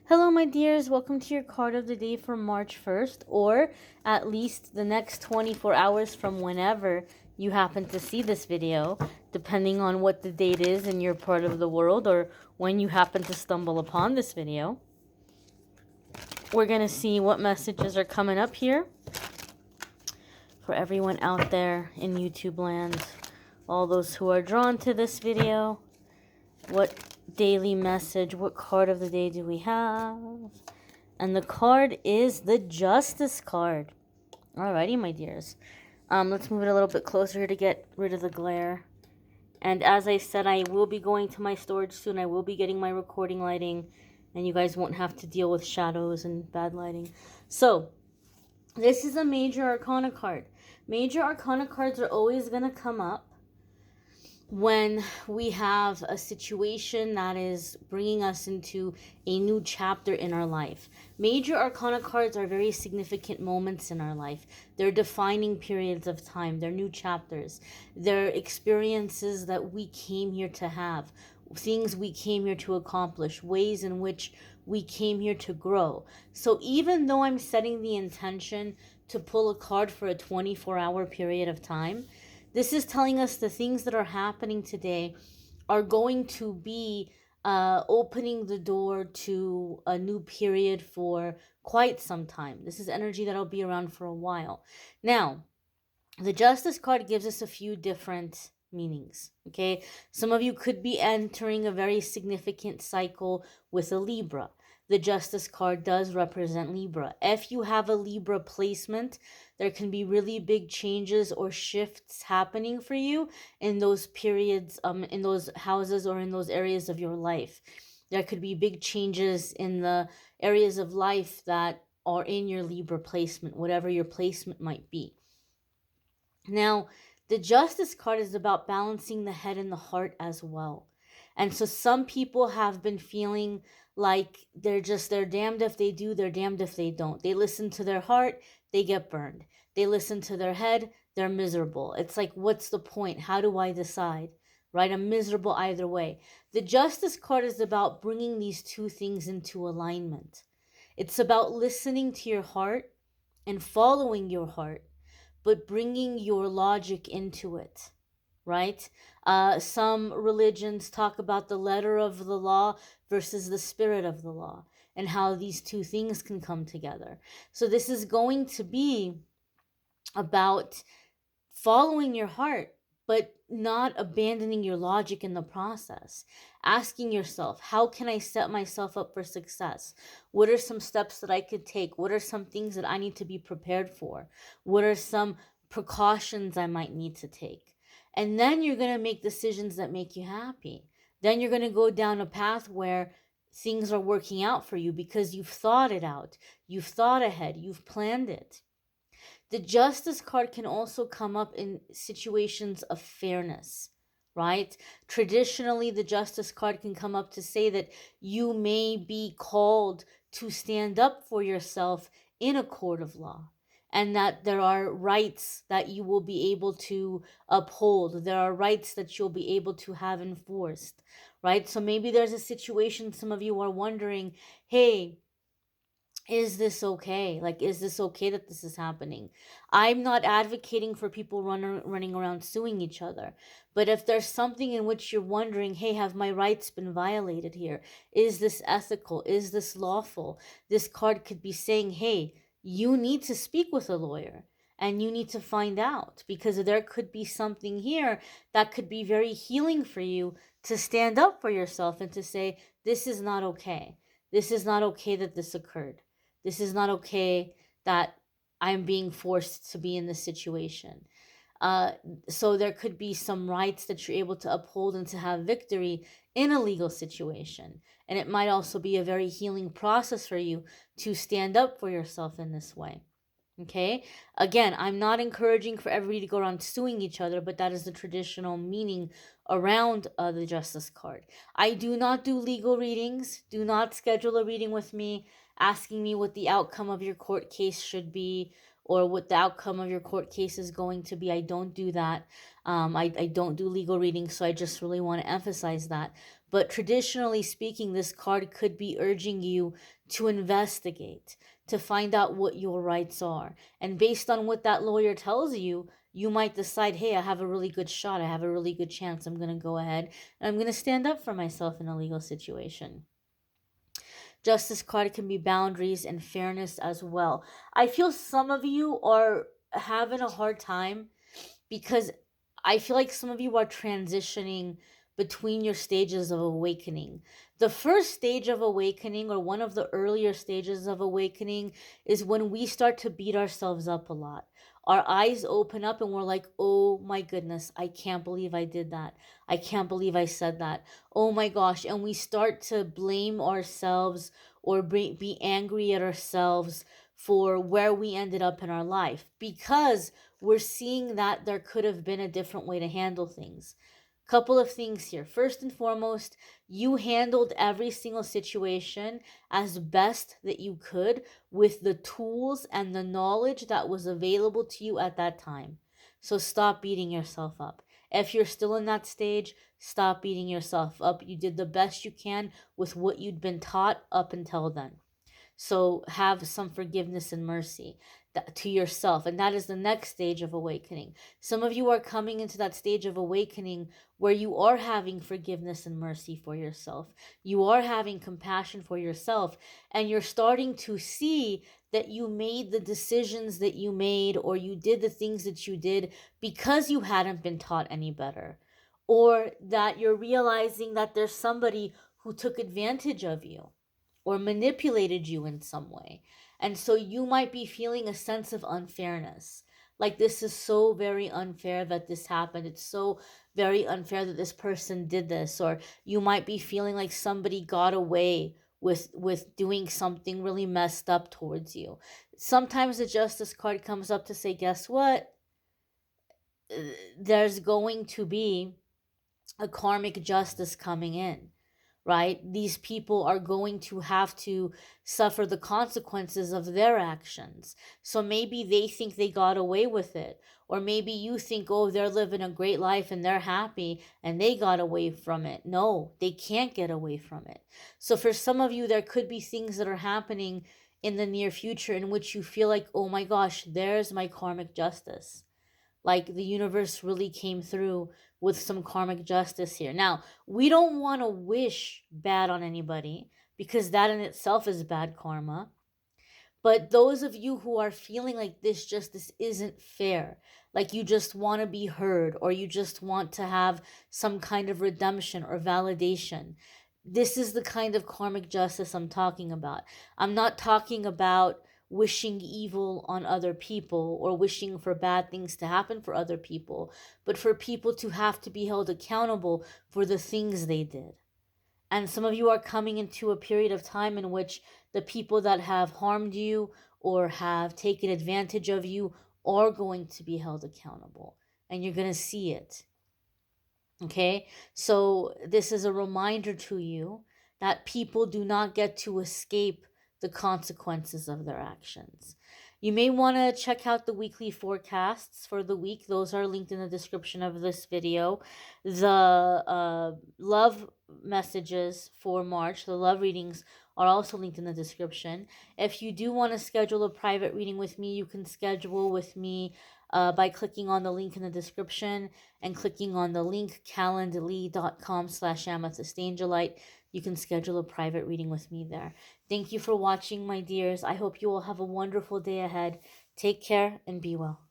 Hello, my dears. Welcome to your card of the day for March 1st, or at least the next 24 hours from whenever you happen to see this video, depending on what the date is in your part of the world or when you happen to stumble upon this video. We're going to see what messages are coming up here for everyone out there in YouTube land, all those who are drawn to this video. What daily message, what card of the day do we have? And the card is the Justice card. Alrighty, my dears. Let's move it a little bit closer here to get rid of the glare. And as I said, I will be going to my storage soon. I will be getting my recording lighting, and you guys won't have to deal with shadows and bad lighting. So, this is a Major Arcana card. Major Arcana cards are always going to come up when we have a situation that is bringing us into a new chapter in our life. Major Arcana cards are very significant moments in our life. They're defining periods of time. They're new chapters. They're experiences that we came here to have, things we came here to accomplish, ways in which we came here to grow. So even though I'm setting the intention to pull a card for a 24-hour period of time, this is telling us the things that are happening today are going to be opening the door to a new period for quite some time. This is energy that'll be around for a while. Now, the Justice card gives us a few different meanings, okay? Some of you could be entering a very significant cycle with a Libra. The Justice card does represent Libra. If you have a Libra placement, there can be really big changes or shifts happening for you in those periods, in those houses or in those areas of your life. There could be big changes in the areas of life that are in your Libra placement, whatever your placement might be. Now, the Justice card is about balancing the head and the heart as well. And so some people have been feeling like they're damned if they do, they're damned if they don't. They listen to their heart, they get burned. They listen to their head, they're miserable. It's like, what's the point? How do I decide? Right? I'm miserable either way. The Justice card is about bringing these two things into alignment. It's about listening to your heart and following your heart, but bringing your logic into it, right? Some religions talk about the letter of the law versus the spirit of the law and how these two things can come together. So this is going to be about following your heart, but not abandoning your logic in the process. Asking yourself, how can I set myself up for success? What are some steps that I could take? What are some things that I need to be prepared for? What are some precautions I might need to take? And then you're going to make decisions that make you happy. Then you're going to go down a path where things are working out for you because you've thought it out. You've thought ahead. You've planned it. The Justice card can also come up in situations of fairness, right? Traditionally, the Justice card can come up to say that you may be called to stand up for yourself in a court of law, and that there are rights that you will be able to uphold. There are rights that you'll be able to have enforced, right? So maybe there's a situation, some of you are wondering, hey, is this okay? Like, is this okay that this is happening? I'm not advocating for people running around suing each other. But if there's something in which you're wondering, hey, have my rights been violated here? Is this ethical? Is this lawful? This card could be saying, hey, you need to speak with a lawyer and you need to find out, because there could be something here that could be very healing for you to stand up for yourself and to say, this is not okay. This is not okay that this occurred. This is not okay that I'm being forced to be in this situation. So there could be some rights that you're able to uphold and to have victory in a legal situation. And it might also be a very healing process for you to stand up for yourself in this way. Okay? Again, I'm not encouraging for everybody to go around suing each other, but that is the traditional meaning around the Justice card. I do not do legal readings. Do not schedule a reading with me asking me what the outcome of your court case should be or what the outcome of your court case is going to be. I don't do that. I don't do legal readings, so I just really want to emphasize that. But traditionally speaking, this card could be urging you to investigate, to find out what your rights are. And based on what that lawyer tells you, you might decide, hey, I have a really good shot. I have a really good chance. I'm going to go ahead and I'm going to stand up for myself in a legal situation. Justice card can be boundaries and fairness as well. I feel some of you are having a hard time because I feel like some of you are transitioning between your stages of awakening. The first stage of awakening, or one of the earlier stages of awakening, is when we start to beat ourselves up a lot. Our eyes open up and we're like, oh my goodness, I can't believe I did that. I can't believe I said that. Oh my gosh. And we start to blame ourselves or be angry at ourselves for where we ended up in our life because we're seeing that there could have been a different way to handle things. Couple of things here. First and foremost, you handled every single situation as best that you could with the tools and the knowledge that was available to you at that time. So stop beating yourself up. If you're still in that stage, stop beating yourself up. You did the best you can with what you'd been taught up until then. So have some forgiveness and mercy to yourself. And that is the next stage of awakening. Some of you are coming into that stage of awakening where you are having forgiveness and mercy for yourself. You are having compassion for yourself. And you're starting to see that you made the decisions that you made, or you did the things that you did because you hadn't been taught any better. Or that you're realizing that there's somebody who took advantage of you or manipulated you in some way. And so you might be feeling a sense of unfairness. Like, this is so very unfair that this happened. It's so very unfair that this person did this. Or you might be feeling like somebody got away with doing something really messed up towards you. Sometimes the justice card comes up to say, guess what? There's going to be a karmic justice coming in, right? These people are going to have to suffer the consequences of their actions. So maybe they think they got away with it. Or maybe you think, oh, they're living a great life and they're happy and they got away from it. No, they can't get away from it. So for some of you, there could be things that are happening in the near future in which you feel like, oh my gosh, there's my karmic justice. Like, the universe really came through with some karmic justice here. Now, we don't want to wish bad on anybody because that in itself is bad karma. But those of you who are feeling like this justice isn't fair, like you just want to be heard or you just want to have some kind of redemption or validation, this is the kind of karmic justice I'm talking about. I'm not talking about wishing evil on other people or wishing for bad things to happen for other people, but for people to have to be held accountable for the things they did. And some of you are coming into a period of time in which the people that have harmed you or have taken advantage of you are going to be held accountable. And you're going to see it. Okay? So this is a reminder to you that people do not get to escape the consequences of their actions. You may want to check out the weekly forecasts for the week. Those are linked in the description of this video. The love messages for March, the love readings, are also linked in the description. If you do want to schedule a private reading with me, you can schedule with me by clicking on the link in the description and clicking on the link calendly.com/amethystangelite. You can schedule a private reading with me there. Thank you for watching, my dears. I hope you all have a wonderful day ahead. Take care and be well.